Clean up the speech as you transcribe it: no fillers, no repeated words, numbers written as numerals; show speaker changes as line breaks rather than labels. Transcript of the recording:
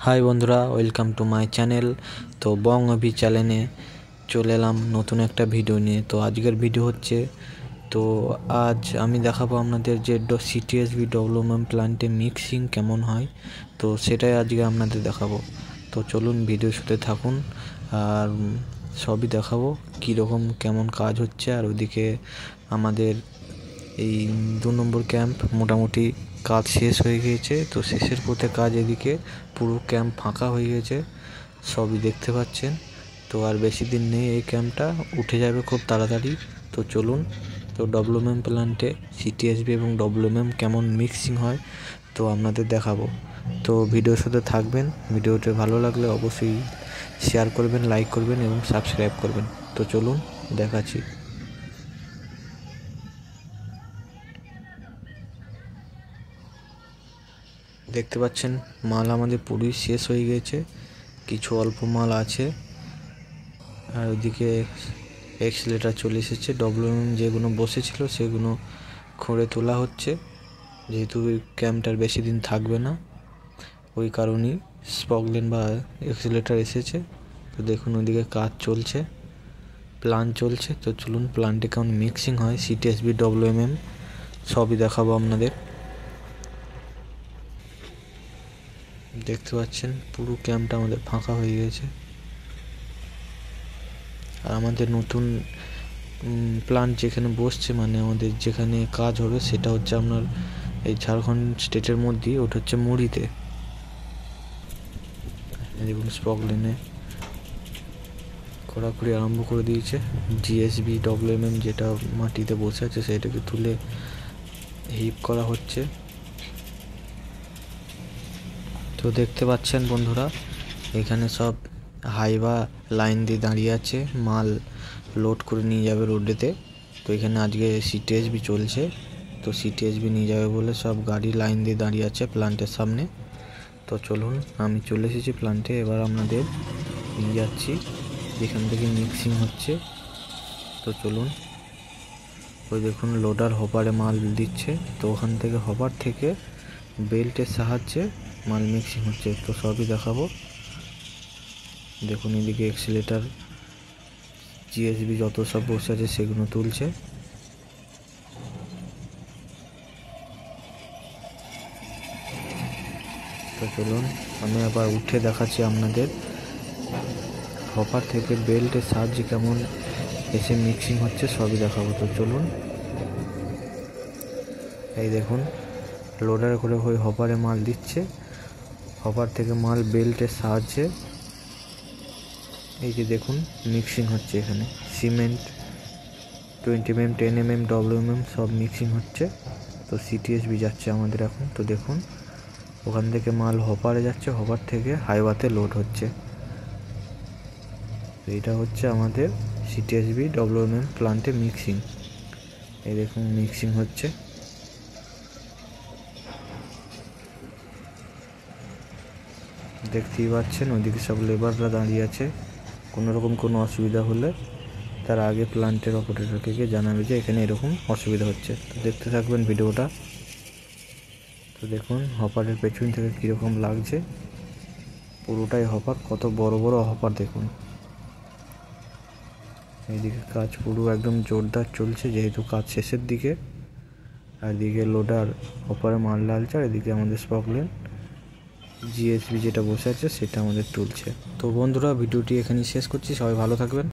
High বন্ধুরা, welcome to my channel. তো বং অভি চ্যানেলে চলে এলাম নতুন একটা ভিডিও নিয়ে। তো আজকের ভিডিও হচ্ছে, তো আজ আমি দেখাবো আপনাদের যে সিটিএসবি ডব্লিউএমএম প্ল্যান্টে মিক্সিং কেমন হয়, তো সেটাই আজকে আপনাদের দেখাবো। তো চলুন ভিডিওর সাথে থাকুন, আর সবই দেখাবো কীরকম কেমন কাজ হচ্ছে। আর ওইদিকে আমাদের এই 2 নম্বর ক্যাম্প মোটামুটি কাজ শেষ হয়ে গিয়েছে। তো শেষের পথে কাজ, এদিকে পুরো ক্যাম্প ফাঁকা হয়ে গেছে, সবই দেখতে পাচ্ছেন। তো আর বেশি দিন নেই, এই ক্যাম্পটা উঠে যাবে খুব তাড়াতাড়ি। তো চলুন, তো ডব্লিউএমএম প্ল্যান্টে সিটিএসবি এবং ডব্লিউএমএম কেমন মিক্সিং হয় তো আপনাদের দেখাবো। তো ভিডিওর সাথে থাকবেন। ভিডিওটা ভালো লাগলে অবশ্যই শেয়ার করবেন, লাইক করবেন এবং সাবস্ক্রাইব করবেন। তো চলুন দেখাচ্ছি। দেখতে পাচ্ছেন মাল আমাদের পুরোই শেষ হয়ে গেছে, কিছু অল্প মাল আছে। আর ওইদিকে এক্সেলেটার চলে এসেছে, ডব্লিউএম যেগুলো বসেছিল সেগুলো খুঁড়ে তোলা হচ্ছে, যেহেতু ক্যাম্পটার বেশি দিন থাকবে না, ওই কারণেই স্পকলেন বা এক্সেলেটার এসেছে। তো দেখুন ওইদিকে কাজ চলছে, প্ল্যান চলছে। তো চলুন প্ল্যান্টে কেমন মিক্সিং হয় সিটিএসবি ডব্লিউএমএম সবই দেখাবো আপনাদের। দেখতে পাচ্ছেন পুরো ক্যাম্পটা আমাদের ফাঁকা হয়ে গেছে। আর আমাদের নতুন প্ল্যান্ট যেখানে বসছে, মানে আমাদের যেখানে কাজ হবে, সেটা হচ্ছে আপনার এই ঝাড়খণ্ড স্টেটের মধ্যেই, ওটা হচ্ছে মুড়িতে। দেখুন স্পকলেনে খোঁড়াখুড়ি আরম্ভ করে দিয়েছে। জিএসবি ডব্লিউএমএম যেটা মাটিতে বসে আছে সেটাকে তুলে হিপ করা হচ্ছে। তো দেখতে পাচ্ছেন বন্ধুরা, এখানে সব হাইবা লাইন দিয়ে দাঁড়িয়ে আছে, মাল লোড করে নিয়ে যাবে রোডেতে। তো এখানে আজকে সিটিএসবি চলছে, তো সিটিএসবি নিয়ে যাবে বলে সব গাড়ি লাইন দিয়ে দাঁড়িয়ে আছে প্ল্যান্টের সামনে। তো চলুন, আমি চলে এসেছি প্ল্যান্টে, এবার আপনাদের নিয়ে যাচ্ছি যেখান থেকে মিক্সিং হচ্ছে। তো চলুন, ওই দেখুন লোডার হপারে মাল দিচ্ছে। তো ওখান থেকে হপার থেকে বেল্টের সাহায্যে মাল মিক্সিং হচ্ছে। তো সবই দেখাবো। দেখুন এদিকে এক্সিলেটার, জিএসবি যত সব বসে আছে সেগুলো তুলছে। তো চলুন আমি আবার উঠে দেখাচ্ছি আপনাদের হপার থেকে বেল্টের সাহায্যে কেমন এসে মিক্সিং হচ্ছে, সবই দেখাবো। তো চলুন, এই দেখুন লোডারে করে ওই হপারে মাল দিচ্ছে, হপার থেকে মাল বেল্টের সাহায্যে এই যে দেখুন মিক্সিং হচ্ছে। এখানে সিমেন্ট 20mm 10mm ডব্লিউএমএম সব মিক্সিং হচ্ছে। তো সিটিএসবি যাচ্ছে আমাদের এখন। তো দেখুন ওখান থেকে মাল হপারে যাচ্ছে, হপার থেকে হাইওয়াতে লোড হচ্ছে। তো এটা হচ্ছে আমাদের সিটিএসবি ডব্লিউএমএম প্ল্যান্টে মিক্সিং। এই দেখুন মিক্সিং হচ্ছে। দেখতেই পাচ্ছেন ওইদিকে সব লেবাররা দাঁড়িয়ে আছে। কোনোরকম কোনো অসুবিধা হলে তার আগে প্ল্যান্টের অপারেটরকে গিয়ে জানাবে যে এখানে এরকম অসুবিধা হচ্ছে। তো দেখতে থাকবেন ভিডিওটা। তো দেখুন হপারের পেছন থেকে কীরকম লাগছে, পুরোটাই হপার, কত বড় বড় হপার দেখুন। এইদিকে কাজ পুরো একদম জোরদার চলছে, যেহেতু কাজ শেষের দিকে। আর এদিকে লোডার হপারে মাল ঢালছে, আর এদিকে আমাদের স্পকলেন জিএসবি যেটা বসে আছে সেটা আমাদের তুলছে। তো বন্ধুরা ভিডিওটি এখানেই শেষ করছি, সবাই ভালো থাকবেন।